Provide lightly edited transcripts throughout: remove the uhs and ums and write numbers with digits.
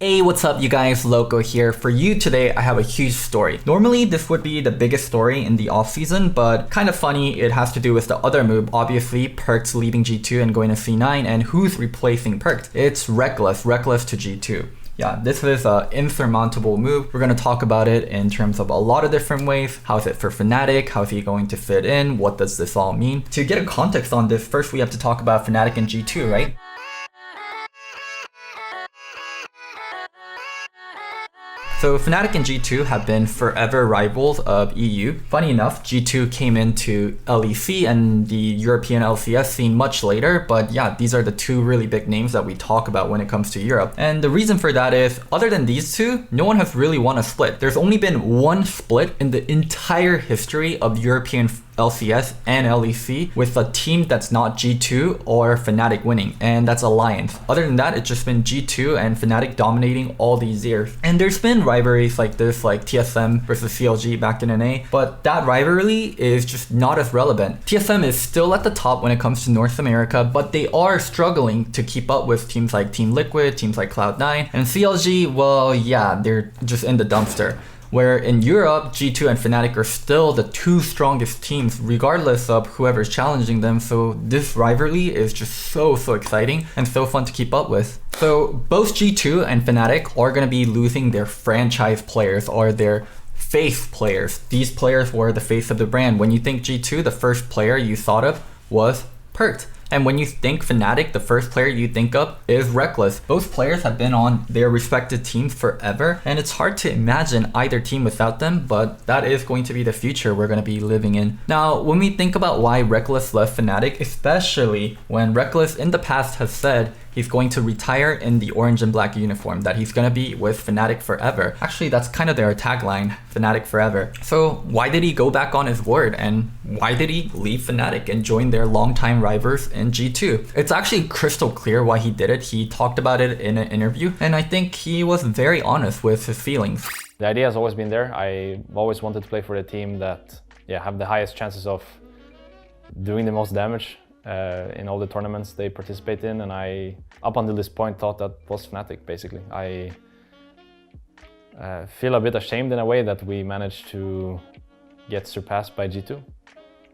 Hey, what's up you guys, Loco here. For you today, I have a huge story. Normally, this would be the biggest story in the offseason, but kind of funny, it has to do with the other move. Obviously, Perkz leaving G2 and going to C9, and who's replacing Perkz? It's Rekkles to G2. Yeah, this is an insurmountable move. We're going to talk about it in terms of a lot of different ways. How is it for Fnatic? How is he going to fit in? What does this all mean? To get a context on this, first we have to talk about Fnatic and G2, right? So Fnatic and G2 have been forever rivals of EU. Funny enough, G2 came into LEC and the European LCS scene much later, but yeah, these are the two really big names that we talk about when it comes to Europe. And the reason for that is, other than these two, no one has really won a split. There's only been one split in the entire history of European LCS and LEC with a team that's not G2 or Fnatic winning, and that's Alliance. Other than that, it's just been G2 and Fnatic dominating all these years. And there's been rivalries like this, like TSM versus CLG back in NA, but that rivalry is just not as relevant. TSM is still at the top when it comes to North America, but they are struggling to keep up with teams like Team Liquid, teams like Cloud9, and CLG, well, yeah, they're just in the dumpster. Where in Europe, G2 and Fnatic are still the two strongest teams regardless of whoever's challenging them, so this rivalry is just so exciting and so fun to keep up with. So both G2 and Fnatic are going to be losing their franchise players or their face players. These players were the face of the brand. When you think G2, the first player you thought of was Perkz. And when you think Fnatic, the first player you think of is Rekkles. Both players have been on their respective teams forever, and it's hard to imagine either team without them, but that is going to be the future we're going to be living in. Now, when we think about why Rekkles left Fnatic, especially when Rekkles in the past has said he's going to retire in the orange and black uniform, that he's going to be with Fnatic forever. Actually, that's kind of their tagline, Fnatic forever. So why did he go back on his word, and why did he leave Fnatic and join their longtime rivals in G2? It's actually crystal clear why he did it. He talked about it in an interview, and I think he was very honest with his feelings. The idea has always been there. I always wanted to play for a team that have the highest chances of doing the most damage in all the tournaments they participate in, and I, up until this point, thought that was Fnatic, basically. I feel a bit ashamed in a way that we managed to get surpassed by G2,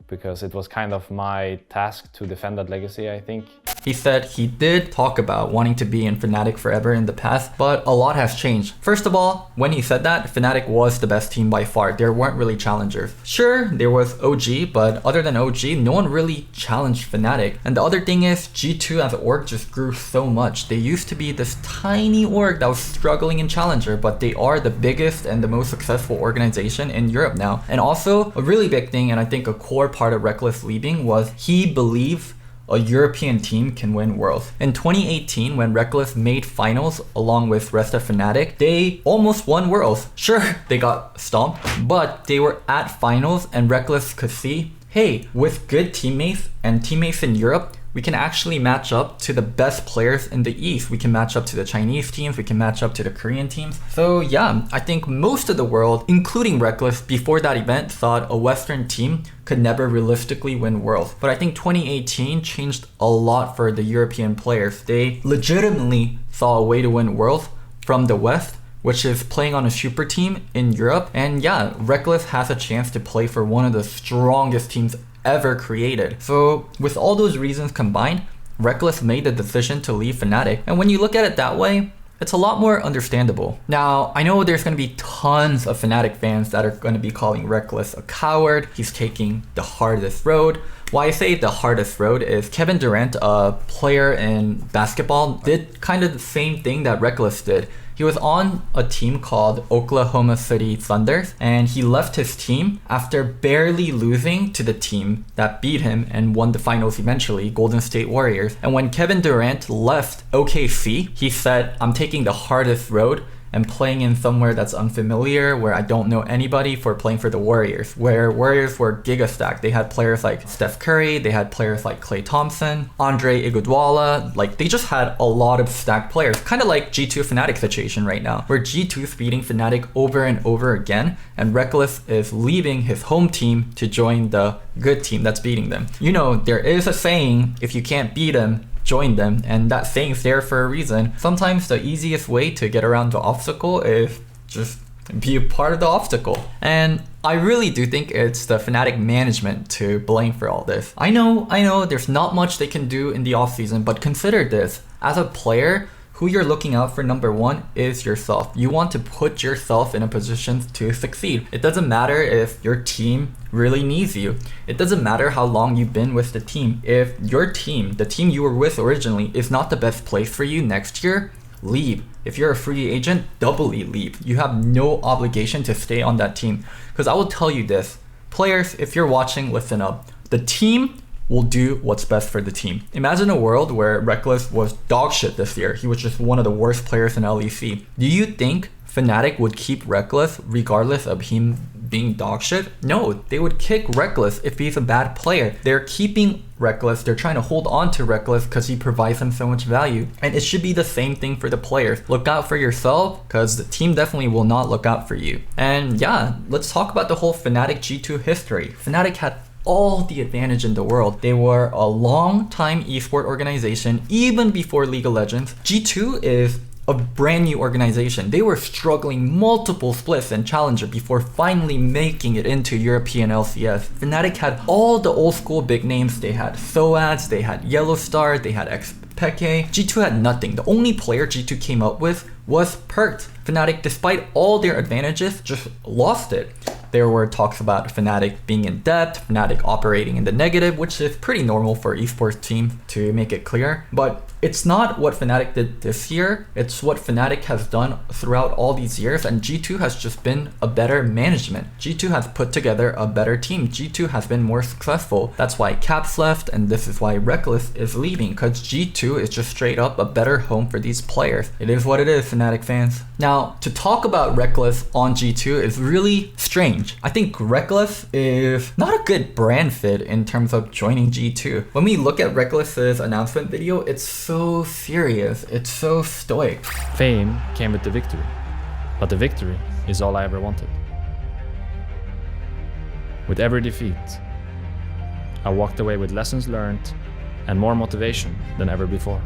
because it was kind of my task to defend that legacy, I think. He said he did talk about wanting to be in Fnatic forever in the past, but a lot has changed. First of all, when he said that, Fnatic was the best team by far. There weren't really challengers. Sure, there was OG, but other than OG, no one really challenged Fnatic. And the other thing is, G2 as an org just grew so much. They used to be this tiny org that was struggling in Challenger, but they are the biggest and the most successful organization in Europe now. And also, a really big thing, and I think a core part of Rekkles leaving, was he believed a European team can win Worlds. In 2018, when Rekkles made finals along with rest of Fnatic, they almost won Worlds. Sure, they got stomped, but they were at finals, and Rekkles could see, hey, with good teammates and teammates in Europe, we can actually match up to the best players in the East. We can match up to the Chinese teams, we can match up to the Korean teams. So yeah, I think most of the world, including Rekkles, before that event thought a Western team could never realistically win Worlds. But I think 2018 changed a lot for the European players. They legitimately saw a way to win Worlds from the West, which is playing on a super team in Europe. And yeah, Rekkles has a chance to play for one of the strongest teams ever created. So with all those reasons combined, Rekkles made the decision to leave Fnatic. And when you look at it that way, it's a lot more understandable. Now, I know there's going to be tons of Fnatic fans that are going to be calling Rekkles a coward. He's taking the hardest road. Why I say the hardest road is Kevin Durant, a player in basketball, did kind of the same thing that Rekkles did. He was on a team called Oklahoma City Thunder, and he left his team after barely losing to the team that beat him and won the finals eventually, Golden State Warriors. And when Kevin Durant left OKC, he said, I'm taking the hardest road and playing in somewhere that's unfamiliar, where I don't know anybody, for playing for the Warriors, where Warriors were giga-stacked. They had players like Steph Curry, they had players like Klay Thompson, Andre Iguodala, like they just had a lot of stacked players, kind of like G2 Fnatic situation right now, where G2 is beating Fnatic over and over again, and Rekkles is leaving his home team to join the good team that's beating them. You know, there is a saying, if you can't beat them, join them, and that saying's there for a reason. Sometimes the easiest way to get around the obstacle is just be a part of the obstacle. And I really do think it's the Fnatic management to blame for all this. I know there's not much they can do in the offseason, but consider this. As a player, who you're looking out for, number one, is yourself. You want to put yourself in a position to succeed. It doesn't matter if your team really needs you. It doesn't matter how long you've been with the team. If your team, the team you were with originally, is not the best place for you next year, leave. If you're a free agent, doubly leave. You have no obligation to stay on that team. Because I will tell you this, players, if you're watching, listen up. The team will do what's best for the team. Imagine a world where Rekkles was dog shit this year. He was just one of the worst players in LEC. Do you think Fnatic would keep Rekkles regardless of him being dog shit? No, they would kick Rekkles if he's a bad player. They're keeping Rekkles, they're trying to hold on to Rekkles because he provides them so much value. And it should be the same thing for the players. Look out for yourself, because the team definitely will not look out for you. And yeah, let's talk about the whole Fnatic G2 history. Fnatic had all the advantage in the world. They were a long time esport organization even before League of Legends. G2 is a brand new organization. They were struggling multiple splits and Challenger before finally making it into European LCS. Fnatic had all the old school big names. They had Soaz, they had Yellowstar, they had Xpeke. G2 had nothing. The only player G2 came up with was Perkz. Fnatic, despite all their advantages, just lost it. There were talks about Fnatic being in debt, Fnatic operating in the negative, which is pretty normal for an esports team, to make it clear. But it's not what Fnatic did this year, it's what Fnatic has done throughout all these years, and G2 has just been a better management. G2 has put together a better team. G2 has been more successful. That's why Caps left, and this is why Rekkles is leaving, because G2 is just straight up a better home for these players. It is what it is, Fnatic fans. Now, to talk about Rekkles on G2 is really strange. I think Rekkles is not a good brand fit in terms of joining G2. When we look at Rekkles' announcement video, it's so serious, it's so stoic. Fame came with the victory, but the victory is all I ever wanted. With every defeat, I walked away with lessons learned and more motivation than ever before.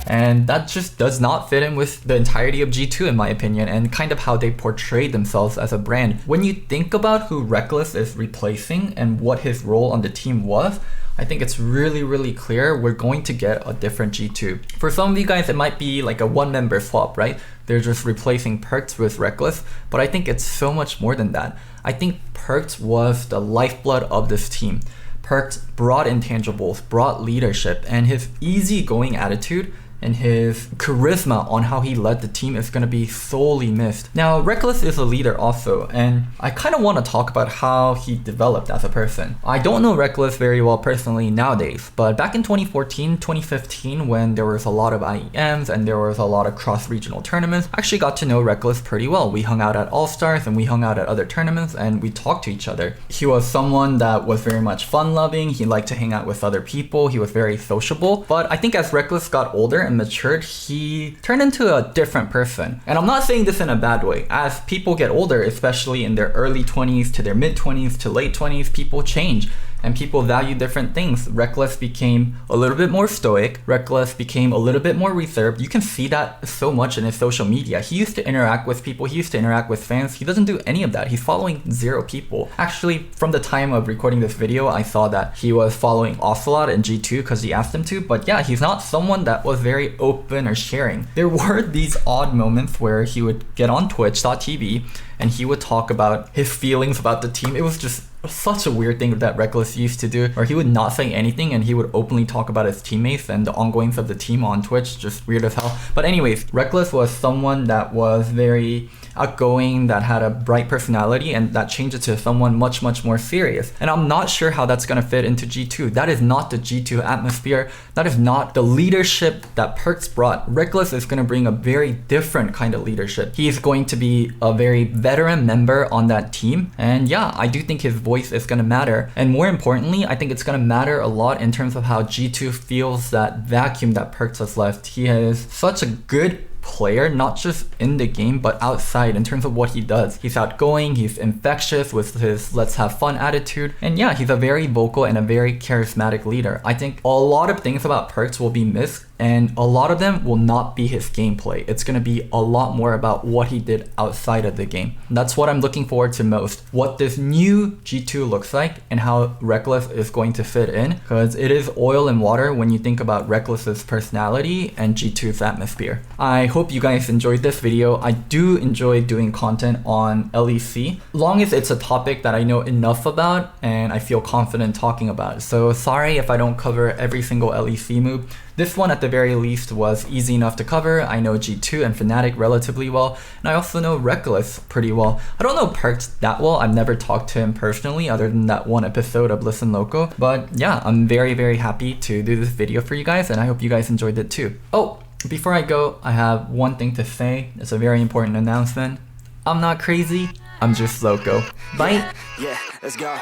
And that just does not fit in with the entirety of G2 in my opinion, and kind of how they portray themselves as a brand. When you think about who Rekkles is replacing and what his role on the team was, I think it's really clear we're going to get a different G2. For some of you guys, it might be like a one-member swap, right? They're just replacing Perkz with Rekkles, but I think it's so much more than that. I think Perkz was the lifeblood of this team. Perkz brought intangibles, brought leadership, and his easygoing attitude and his charisma on how he led the team is going to be sorely missed. Now, Rekkles is a leader also, and I kind of want to talk about how he developed as a person. I don't know Rekkles very well personally nowadays, but back in 2014, 2015, when there was a lot of IEMs and there was a lot of cross-regional tournaments, I actually got to know Rekkles pretty well. We hung out at All-Stars and we hung out at other tournaments and we talked to each other. He was someone that was very much fun-loving. He liked to hang out with other people. He was very sociable. But I think as Rekkles got older and matured, he turned into a different person. And I'm not saying this in a bad way. As people get older, especially in their early 20s to their mid 20s to late 20s, people change and people value different things. Rekkles became a little bit more stoic. Rekkles became a little bit more reserved. You can see that so much in his social media. He used to interact with people. He used to interact with fans. He doesn't do any of that. He's following 0 people. Actually, from the time of recording this video, I saw that he was following Ocelot and G2 because he asked him to. But yeah, he's not someone that was very open or sharing. There were these odd moments where he would get on Twitch.tv and he would talk about his feelings about the team. It was just such a weird thing that Rekkles used to do, where he would not say anything and he would openly talk about his teammates and the ongoings of the team on Twitch. Just weird as hell. But anyways, Rekkles was someone that was very outgoing, that had a bright personality, and that changed it to someone much more serious. And I'm not sure how that's going to fit into G2. That is not the G2 atmosphere. That is not the leadership that Perkz brought. Rekkles is going to bring a very different kind of leadership. He is going to be a very veteran member on that team. And yeah, I do think his voice is going to matter. And more importantly, I think it's going to matter a lot in terms of how G2 feels that vacuum that Perkz has left. He is such a good player, not just in the game, but outside in terms of what he does. He's outgoing, he's infectious with his let's have fun attitude, and yeah, he's a very vocal and a very charismatic leader. I think a lot of things about Perkz will be missed, and a lot of them will not be his gameplay. It's going to be a lot more about what he did outside of the game. That's what I'm looking forward to most. What this new G2 looks like and how Rekkles is going to fit in, because it is oil and water when you think about Rekkles' personality and G2's atmosphere. I hope you guys enjoyed this video. I do enjoy doing content on LEC, long as it's a topic that I know enough about and I feel confident talking about. So sorry if I don't cover every single LEC move. This one at the very least was easy enough to cover. I know G2 and Fnatic relatively well, and I also know Rekkles pretty well. I don't know Perkz that well. I've never talked to him personally other than that one episode of Listen Loco. But yeah, I'm very, very happy to do this video for you guys, and I hope you guys enjoyed it too. Oh, before I go, I have one thing to say. It's a very important announcement. I'm not crazy, I'm just Loco. Bye! Yeah, let's go.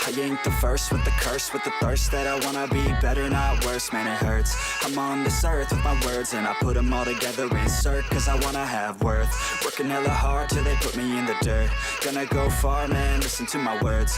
I ain't the first with the curse, with the thirst that I wanna be better, not worse, man it hurts. I'm on this earth with my words and I put them all together, insert, cause I wanna have worth. Working hella hard till they put me in the dirt. Gonna go far, man, listen to my words.